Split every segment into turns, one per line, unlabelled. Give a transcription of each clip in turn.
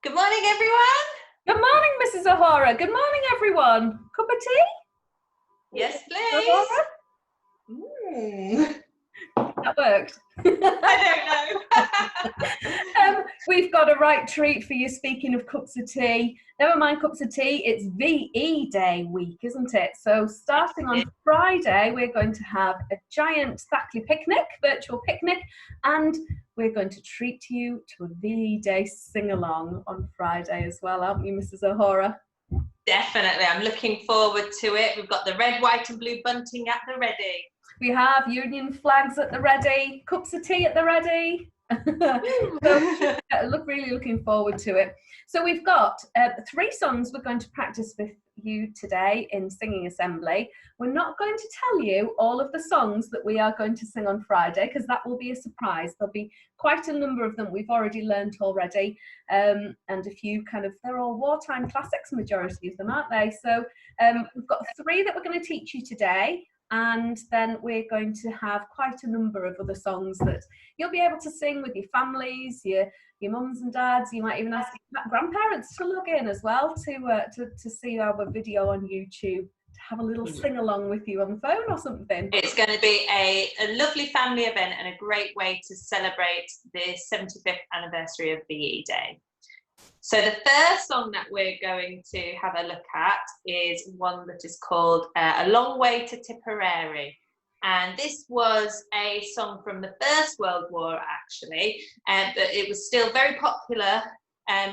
Good morning, everyone.
Good morning, Mrs. O'Hara. Good morning, everyone. Cup of tea?
Yes,
O'Hara?
please.
That worked.
I don't know.
We've got a right treat for you, speaking of cups of tea. Never mind cups of tea, it's VE Day week, isn't it? So starting on Friday, we're going to have a giant Thackley picnic, virtual picnic, and we're going to treat you to a VE Day sing-along on Friday as well, aren't you, Mrs. O'Hara?
Definitely. I'm looking forward to it. We've got the red, white and blue bunting at the ready.
We have union flags at the ready, cups of tea at the ready. So really looking forward to it. So we've got 3 songs we're going to practice with you today in singing assembly. We're not going to tell you all of the songs that we are going to sing on Friday because that will be a surprise. There'll be quite a number of them we've already learnt already, and a few they're all wartime classics, majority of them, aren't they? So we've got 3 that we're going to teach you today. And then we're going to have quite a number of other songs that you'll be able to sing with your families, your mums and dads. You might even ask grandparents to log in as well to see our video on YouTube, to have a little sing along with you on the phone or something.
It's going to be a lovely family event and a great way to celebrate the 75th anniversary of VE Day. So the first song that we're going to have a look at is one that is called A Long Way to Tipperary. And this was a song from the First World War, actually, but it was still very popular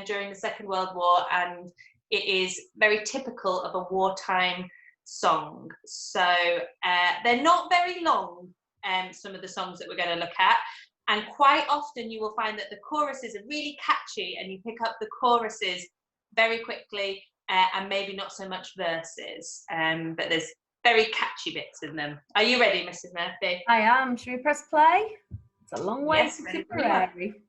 during the Second World War, and it is very typical of a wartime song. So they're not very long, some of the songs that we're going to look at. And quite often you will find that the choruses are really catchy and you pick up the choruses very quickly and maybe not so much verses, but there's very catchy bits in them. Are you ready, Mrs. Murphy?
I am. Should we press play? It's a long way to Tipperary.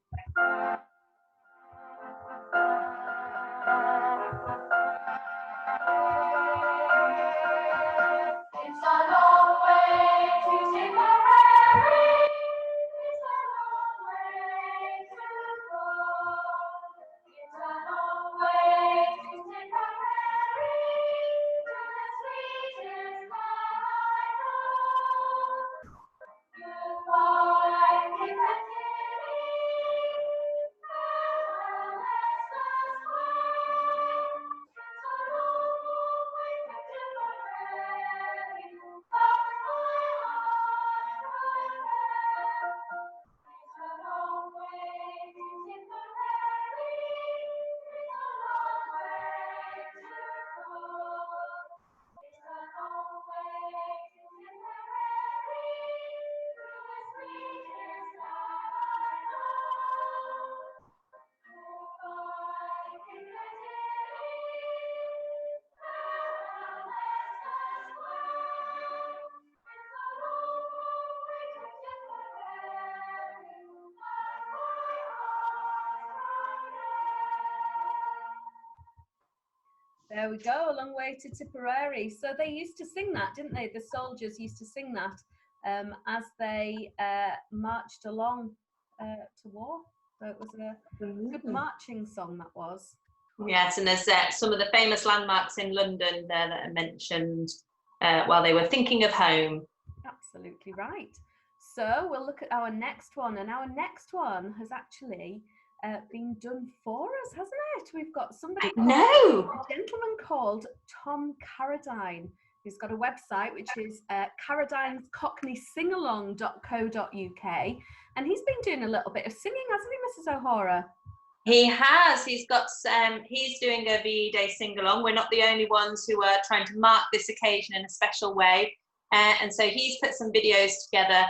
There we go, A Long Way to Tipperary. So they used to sing that, didn't they? The soldiers used to sing that as they marched along to war. So it was a good marching song, that was.
Yes, and there's some of the famous landmarks in London there that are mentioned while they were thinking of home.
Absolutely right. So we'll look at our next one, and our next one has actually been done for us, hasn't it? We've got somebody, a gentleman called Tom Carradine, who's got a website which is carradinescockneysingalong.co.uk, and he's been doing a little bit of singing, hasn't he, Mrs. O'Hara?
He has. He's got. He's doing a VE Day sing-along. We're not the only ones who are trying to mark this occasion in a special way, and so he's put some videos together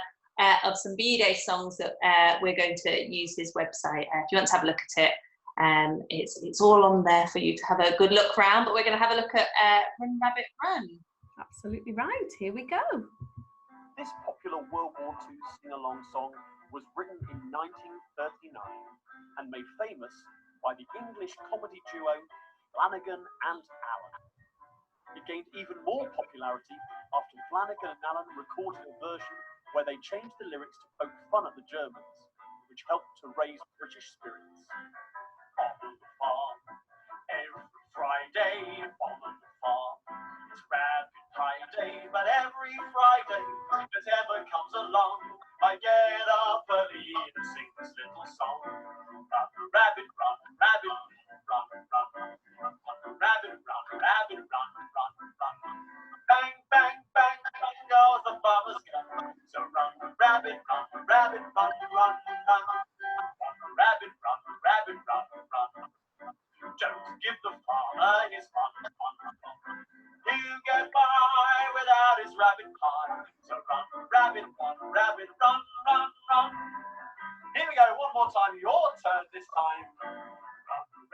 of some VE Day songs that we're going to use his website. If you want to have a look at it, it's all on there for you to have a good look round. But we're going to have a look at Run Rabbit Run.
Absolutely right. Here we go.
This popular World War II sing-along song was written in 1939 and made famous by the English comedy duo Flanagan and Allen. It gained even more popularity after Flanagan and Allen recorded a version where they changed the lyrics to poke fun at the Germans, which helped to raise British spirits. On the farm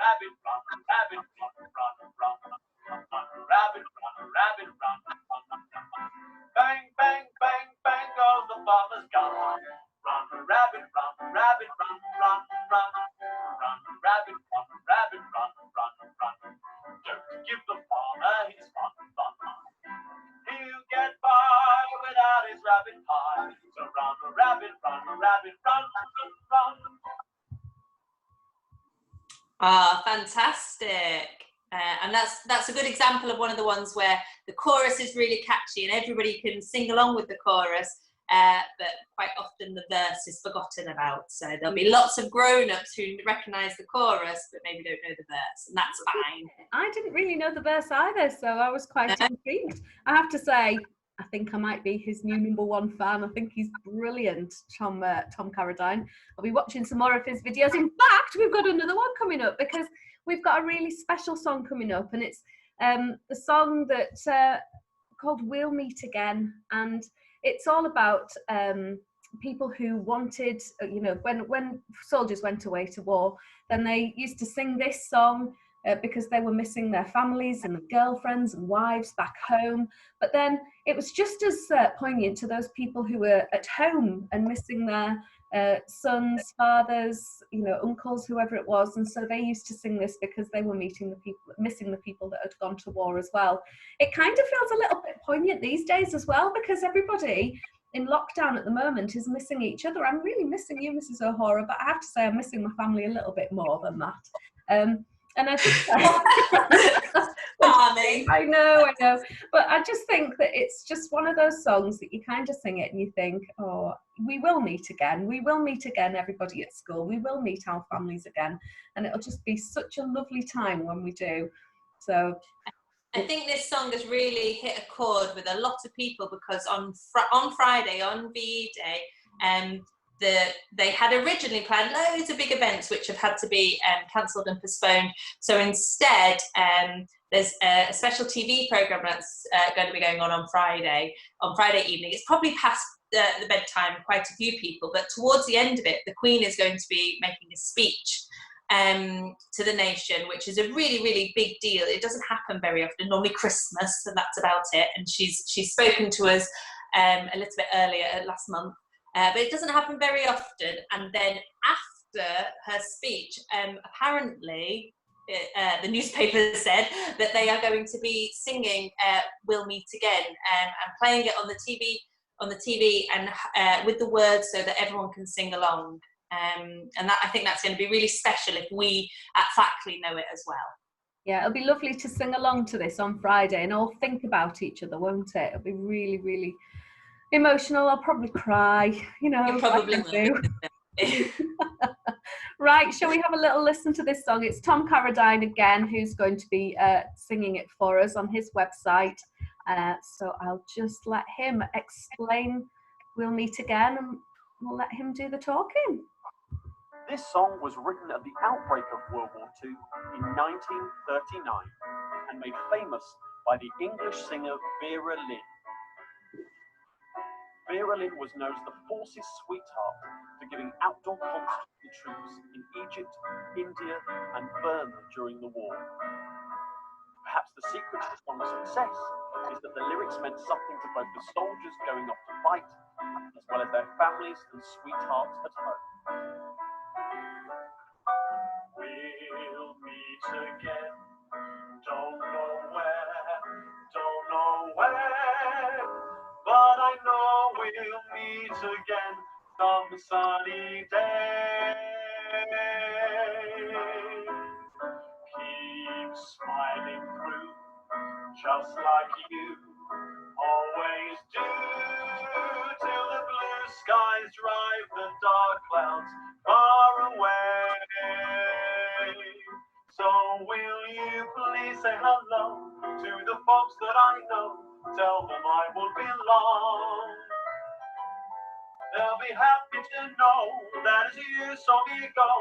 rabbit, run, rabbit, run, run, run, run, rabbit, run, rabbit, run, run, run. Bang, bang, bang, bang goes the farmer's gun. Run, rabbit, run, rabbit, run, run, run, run, rabbit, run, rabbit, run, run, run. Don't give the farmer his fun, fun, fun. He'll get by without his rabbit pie. So run, rabbit, run, rabbit, run, run, run.
Ah, fantastic. And that's a good example of one of the ones where the chorus is really catchy and everybody can sing along with the chorus, but quite often the verse is forgotten about. So there'll be lots of grown-ups who recognise the chorus but maybe don't know the verse, and that's fine.
I didn't really know the verse either, so I was quite intrigued. I have to say, I think I might be his new #1 fan. I think he's brilliant, Tom Carradine. I'll be watching some more of his videos. In fact, we've got another one coming up because we've got a really special song coming up, and it's the song that's called We'll Meet Again, and it's all about people who wanted, when soldiers went away to war, then they used to sing this song because they were missing their families and their girlfriends and wives back home. But then it was just as poignant to those people who were at home and missing their sons, fathers, uncles, whoever it was. And so they used to sing this because they were missing the people that had gone to war as well. It kind of feels a little bit poignant these days as well, because everybody in lockdown at the moment is missing each other. I'm really missing you, Mrs. O'Hara, but I have to say I'm missing my family a little bit more than that. And I just I know, but I just think that it's just one of those songs that you kind of sing it and you think, oh, we will meet again, everybody at school, we will meet our families again, and it'll just be such a lovely time when we do. So
I think this song has really hit a chord with a lot of people, because on Friday, on VE Day, they had originally planned loads of big events which have had to be cancelled and postponed. So instead, there's a special TV programme that's going to be going on Friday evening. It's probably past the bedtime of quite a few people, but towards the end of it, the Queen is going to be making a speech to the nation, which is a really, really big deal. It doesn't happen very often, normally Christmas, and that's about it. And she's spoken to us a little bit earlier last month. But it doesn't happen very often. And then after her speech, apparently, the newspaper said that they are going to be singing "We'll Meet Again" and playing it on the TV and with the words so that everyone can sing along. And I think that's going to be really special if we at Thackley know it as well.
Yeah, it'll be lovely to sing along to this on Friday and all think about each other, won't it? It'll be really, really emotional. I'll probably cry,
You probably will.
Right, shall we have a little listen to this song? It's Tom Carradine again who's going to be singing it for us on his website. So I'll just let him explain We'll Meet Again, and we'll let him do the talking.
This song was written at the outbreak of World War II in 1939 and made famous by the English singer Vera Lynn. Vera Lynn was known as the force's sweetheart for giving outdoor concerts to the troops in Egypt, India, and Burma during the war. Perhaps the secret to the song's success is that the lyrics meant something to both the soldiers going off to fight, as well as their families and sweethearts at home. We'll meet again, don't know where, but I know we'll meet again some sunny day. Keep smiling through, just like you always do, till the blue skies drive the dark clouds far away. So will you please say hello to the folks that I know, tell them I won't be long. They'll be happy to know that as you saw me go,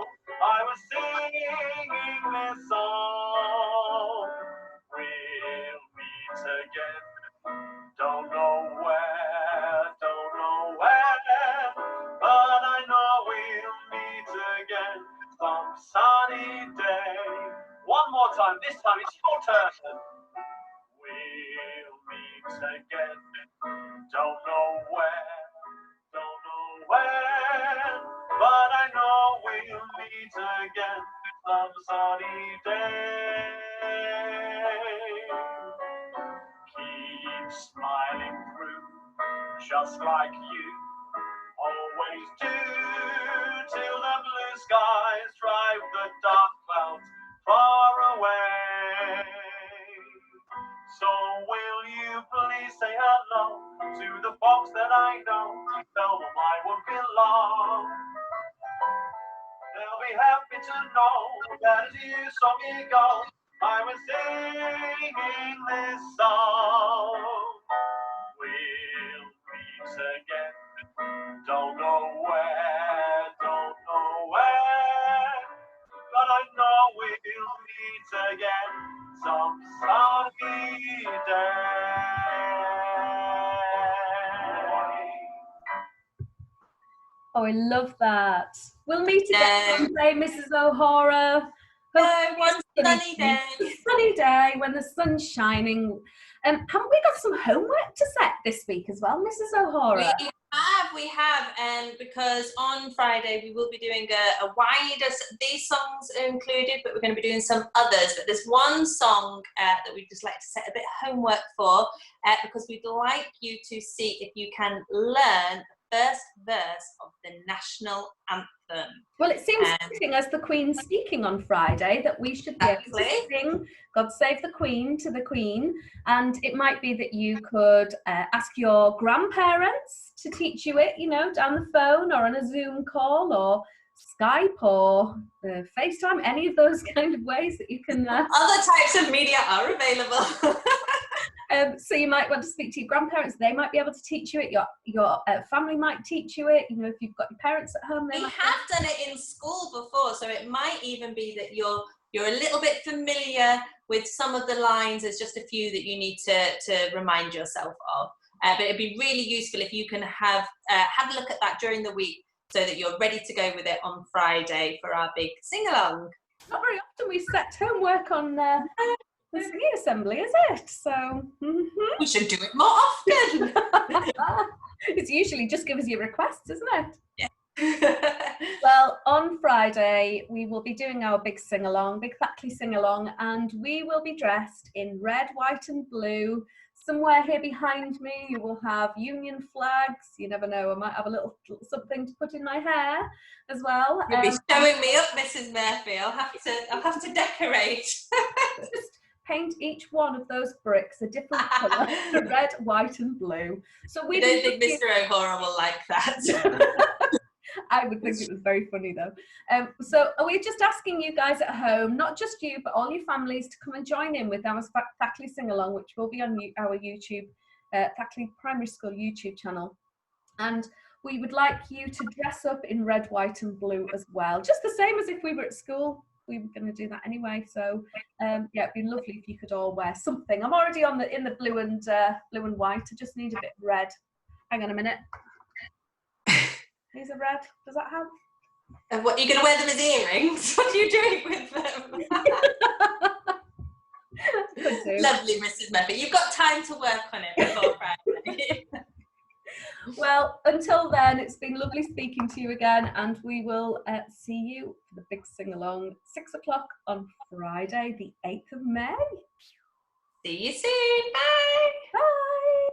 I was singing this song. We'll meet again, don't know where, but I know we'll meet again some sunny sunny day. One more time, this time it's your turn. We'll meet again. Don't know where, don't know when, but I know we'll meet again some sunny day. Keep smiling through, just like you always do, till the blue skies drive the dark clouds far away. So will you please say hello to the folks that I know, tell them I won't be long. They'll be happy to know that as you saw me go, I was singing this song. We'll meet again. Don't know where, don't know where, but I know we'll meet again some sunny day.
Oh, I love that. We'll meet again someday, Mrs. O'Hara.
One sunny day.
Sunny day when the sun's shining. Haven't we got some homework to set this week as well, Mrs. O'Hara?
We have, because on Friday we will be doing a wider, these songs are included, but we're going to be doing some others. But there's one song that we'd just like to set a bit of homework for, because we'd like you to see if you can learn the first verse of the national anthem.
Well, it seems fitting, as the Queen's speaking on Friday, that we should be able to sing God Save the Queen to the Queen. And it might be that you could ask your grandparents to teach you it, down the phone or on a Zoom call or Skype or FaceTime, any of those kind of ways that you can...
Other types of media are available.
So you might want to speak to your grandparents. They might be able to teach you it. Your family might teach you it. If you've got your parents at home,
we have done it in school before, so it might even be that you're a little bit familiar with some of the lines. There's just a few that you need to remind yourself of. But it'd be really useful if you can have a look at that during the week, so that you're ready to go with it on Friday for our big sing-along.
Not very often we set homework on the singing assembly, is it? So
we should do it more often.
It's usually just give us your requests, isn't it?
Yeah.
Well, on Friday we will be doing our big sing-along, big Thackley sing-along, and we will be dressed in red, white and blue. Somewhere here behind me you will have Union flags. You never know, I might have a little something to put in my hair as well.
You'll be showing me up, Mrs. Murphy. I'll have to decorate.
Just paint each one of those bricks a different colour, red, white and blue. So
I don't think Mr. O'Hara will like that.
I would think it was very funny though. So we're just asking you guys at home, not just you, but all your families, to come and join in with our Thackley sing-along, which will be on our YouTube, Thackley Primary School YouTube channel. And we would like you to dress up in red, white and blue as well, just the same as if we were at school. We were going to do that anyway, so yeah, it'd be lovely if you could all wear something. I'm already in the blue and white. I just need a bit of red. Hang on a minute. These are red. Does that help?
What, you're going to wear them as earrings? What are you doing with them? Lovely, Mrs. Murphy. You've got time to work on it before Friday.
Well, until then, it's been lovely speaking to you again, and we will see you for the big sing-along, 6 o'clock on Friday, the 8th of May.
See you soon. Bye.
Bye.